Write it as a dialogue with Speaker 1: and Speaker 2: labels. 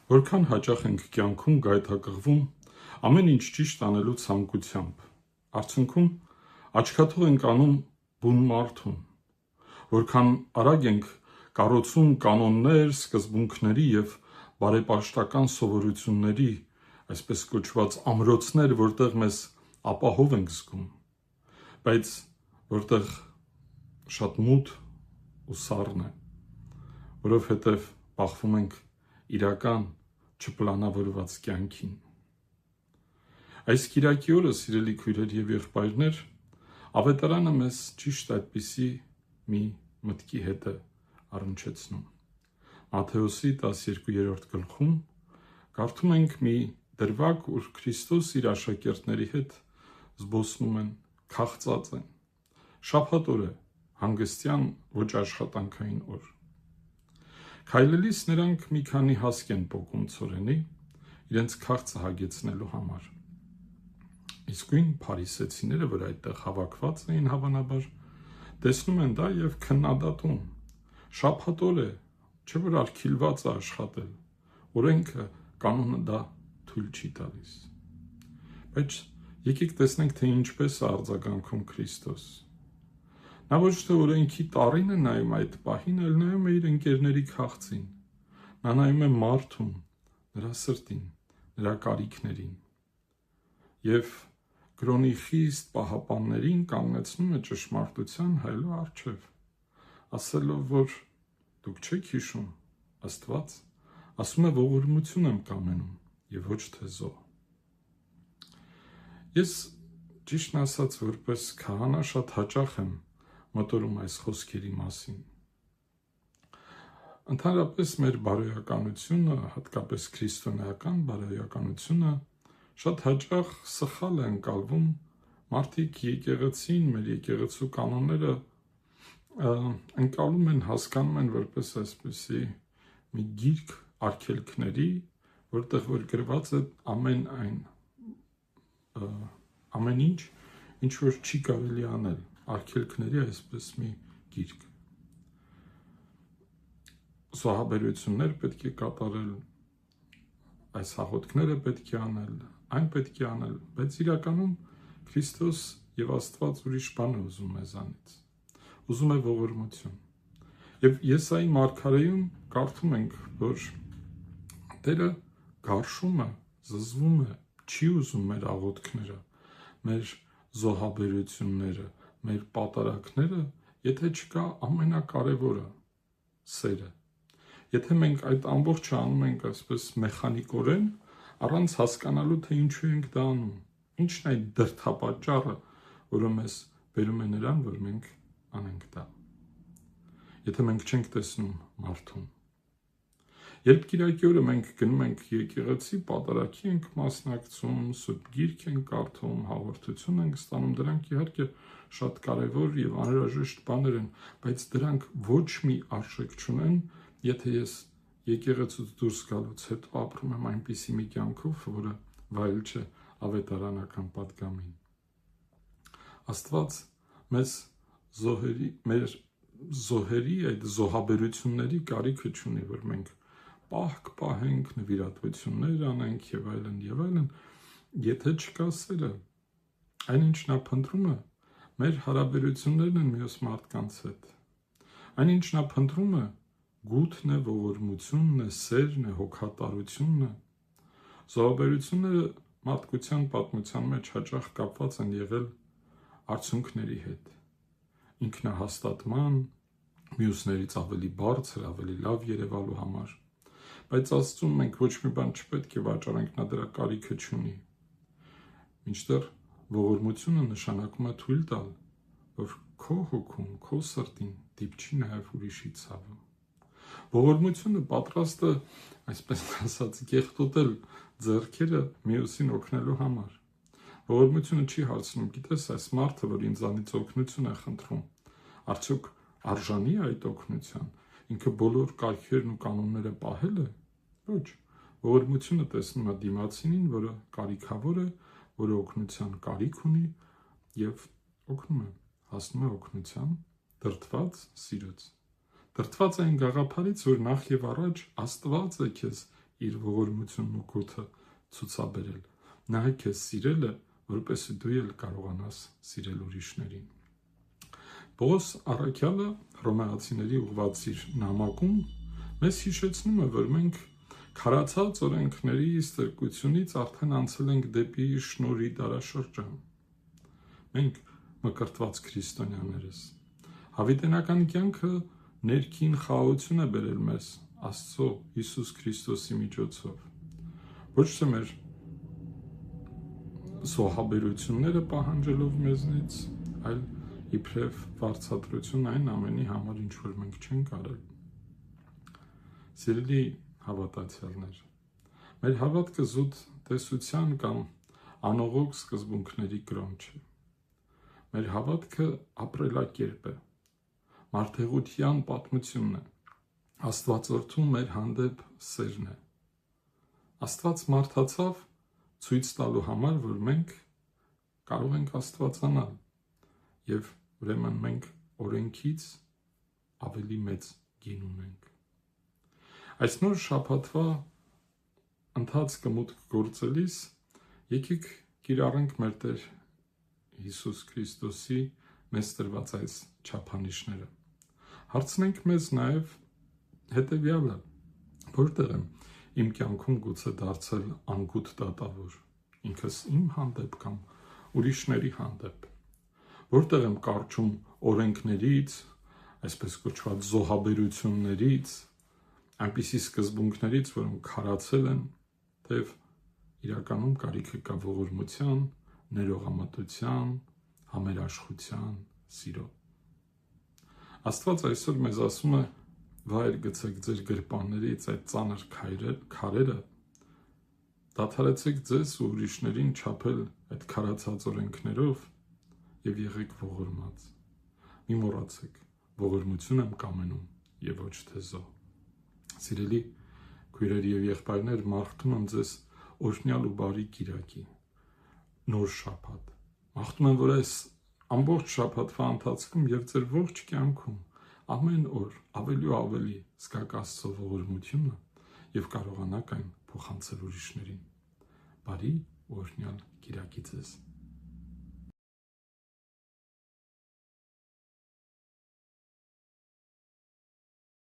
Speaker 1: Որքան հաճախ ենք կյանքում գայթակղվում ամեն ինչ ճիշտ անելու ցանկությամբ, արդյունքում աչքաթող ենք անում բուն մարդուն, որքան արագ ենք կառուցում կանոններ, սկզբունքների և բարեպաշտական սովորությունների, այսպես կոչված ամրոցներ, որտեղ մեզ ապահով ենք զգում, բայց որտեղ շատ մութ ու սառն է, որովհետև բախվում ենք իրական չպլանավորված կյանքին։ Այս կիրակի օրը, սիրելի քույրեր և եղբայրներ, ավետարանը մեզ ճիշտ այդպիսի մի մտքի հետ է առնչեցնում։ Մատթեոսի 12-րդ գլխում կարդում ենք մի դրվագ, ուր Քրիստոս իր աշակերտների հետ զբոսնում են, քաղծած են։ Շաբաթ օր է, հանգստյան ոչ աշխատանքային օր։ Քայլելիս նրանք մի քանի հասկ են պոկում ցորենի, իրենց քաղցը հագեցնելու համար։ Իսկույն փարիսեցիները, որ այդտեղ հավաքված էին հավանաբար, տեսնում են դա և քննադատում։ Շաբաթ օր է, չէ՞ որ արգելված է աշխատել, օրենքը, կանոնը դա թույլ չի տալիս։ Բայց եկեք տեսնենք, թե ինչպես է արձագանքում Քրիստոս։ Նա ոչ թե օրենքի տառին է նայում այդ պահին, այլ նայում է իր ընկերների քաղցին։ Նա նայում է մարդուն, նրա սրտին, նրա կարիքներին և կրոնի խիստ պահապաններին կանգնեցնում է ճշմարտության հայելու առջև, ասելով, որ դուք չեք հիշում, Աստված ասում է ողորմություն եմ կամենում և ոչ թե զոհ։ Ես ճիշտն ասած որպես քահանա շատ հաճախ եմ մտորում այս խոսքերի մասին։ Ընդհանրապես մեր բարոյականությունը, հատկապես քրիստոնեական բարոյականությունը, շատ հաճախ սխալ է ընկալվում, մարդիկ եկեղեցին, մեր եկեղեցու կանոնները ընկալում են, հասկանում են որպես այսպիսի մի գիրք արգելքների, որտեղ որ գրված է ամեն ինչ, ինչ որ չի կարելի անել, արգելքների այսպես մի գիրք։ Զոհաբերություններ պետք է կատարել, այս հաղորդքները պետք է անել, այն պետք է անել, բայց իրականում Քրիստոս և Աստված ուրիշ բան է ուզում մեզանից, ուզում է ողորմություն։ Եվ Եսայի մարգարեում կարդում ենք, որ Տերը գարշում է, զզվում է, չի ուզում մեր աղոթքները, մեր զոհաբերությունները, մեր պատարագները, եթե չկա ամենակարևորը՝ սերը։ Եթե մենք այդ ամբողջը անում ենք այսպես մեխանիկորեն, առանց հասկանալու, թե ինչու ենք դա անում, ինչն է այդ դրդապատճառը, որը մեզ բերում է նրան, որ մենք անենք դա։ Եթե մենք չենք տեսնում մարդուն։ Երբ կիրակի օրը մենք գնում ենք եկեղեցի, պատարագի ենք մասնակցում, Սուրբ Գիրք ենք կարդում, հաղորդություն ենք ստանում, դրանք իհարկե շատ կարևոր և անհրաժեշտ բաներ են, բայց դրանք ոչ մի արժեք չունեն, եթե ես եկեղեցուց դուրս գալուց հետո ապրում եմ այնպիսի մի կյանքով, որը վայել չէ ավետարանական պատգամին։ Աստված մեր զոհերի, այդ զոհաբերությունների կարիքը չունի, որ մենք պահք պահենք, նվիրատվություններ անենք և այլն, եթե չկա սերը, այնինչ նա փնտրում է, մեր հարաբերություններն են մյուս մարդկանց հետ։ Այնինչ նա փնտրում է, գութն է, ողորմությունն է, սերն է, հոգատարությունն է։ Զոհաբերությունները մարդկության պատմության մեջ հաճախ կապված են եղել արդյունքների հետ, ինքնահաստատման, մյուսներից ավելի բարձր, ավելի լավ երևալու համար, բայց Աստծուն մենք ոչ մի բան չպետք է վաճառենք, նա դրա կարիքը չունի։ Մինչդեռ ողորմությունը նշանակում է թույլ տալ, որ քո հոգում, քո սրտին դիպչի նաև ուրիշի ցավը։ Ողորմությունը պատրաստ է, այսպես ասած, կեղտոտել ձեռքերը մյուսին օգնելու համար։ Ողորմությունը չի հարցնում, գիտես, այս մարդը, որ ինձանից օգնություն է խնդրում, արդյոք արժանի է այդ օգնության, ինքը բոլոր կարգերն ու կանոնները պահել է։ Ոչ, ողորմությունը տեսնում է դիմացինին, որը կարիքավոր է, որը օգնության կարիք ունի և օգնում է, հասնում է օգնության, դրդված սիրուց։ Դրդված այն գաղափարից, որ նախ և առաջ Աստված է քեզ իր ողորմությունն ու գոթը ցուցաբերել։ Նա քեզ սիրել է, որպեսզի դու էլ կարողանաս սիրել ուրիշներին։ Պողոս առաքյալը հռոմեացիների ուղղված իր նամակում մեզ հիշեցնում է, որ մենք քարացած օրենքների ստրկությունից արդեն անցել ենք դեպի շնորհի դարաշրջան։ Մենք մկրտված քրիստոնյաներս։ Հավիտենական կյանքը ներքին խաղաղություն է բերել մեզ Աստծո Հիսուս Քրիստոսի միջոցով։ Ոչ թե մեր զոհաբերությունները պահանջելով մեզնից, այլ իբրև վարձատրություն այն ամենի համար, ինչ որ մենք չենք արել։ Սիրելի հավատացյալներ, մեր հավատքը զուտ տեսության կամ անողոք սկզբունքների կրոն չէ։ Մեր հավատքը ապրելակերպ է, մարդեղության պատմությունն է, Աստվածորդու մեր հանդեպ սերն է։ Աստված մարդացավ ցույց տալու համար, որ մենք կարող ենք աստվածանալ, եւ ուրեմն մենք օրենքից ավելի մեծ գին ունենք։ Այս նոր շաբաթվա ընթացքը մուտք գործելիս եկեք կիրառենք մեր Տեր Հիսուս Քրիստոսի մեզ տրված այս չափանիշները։ Հարցնենք մեզ նաև հետևյալը. որտեղ եմ իմ կյանքում գուցե դարձել անգութ դատավոր, ինքս իմ հանդեպ կամ ուրիշների հանդեպ, որտեղ եմ կարճում օրենքներից, այսպես կոչված զոհաբերություններից, այնպիսի սկզբունքներից, որոնք քարացել են, թեև իրականում կարիքը կա ողորմության, ներողամտության, համերաշխության, սիրո։ Աստված այսօր մեզ ասում է. վայր գցեք ձեր գրպաններից այդ ծանր քարերը, դադարեցեք ձեզ ու ուրիշներին չափել այդ քարացած օրենքներով եւ եղեք ողորմած։ Մի մոռացեք, ողորմություն եմ կամենում եւ ոչ թե զոհ։ Սիրելի քույրեր եւ եղբայրներ, մաղթում եմ ձեզ օրհնյալ ու բարի կիրակի, նոր շաբաթ։ Մաղթում եմ, որ այս ամբողջ շաբաթվա ընթացքում եւ ձեր ողջ կյանքում ամեն օր ավելի ու ավելի զգաք Աստծո ողորմությունը եւ կարողանաք այն փոխանցել ուրիշներին։ Բարի օրհնյալ կիրակի ձեզ։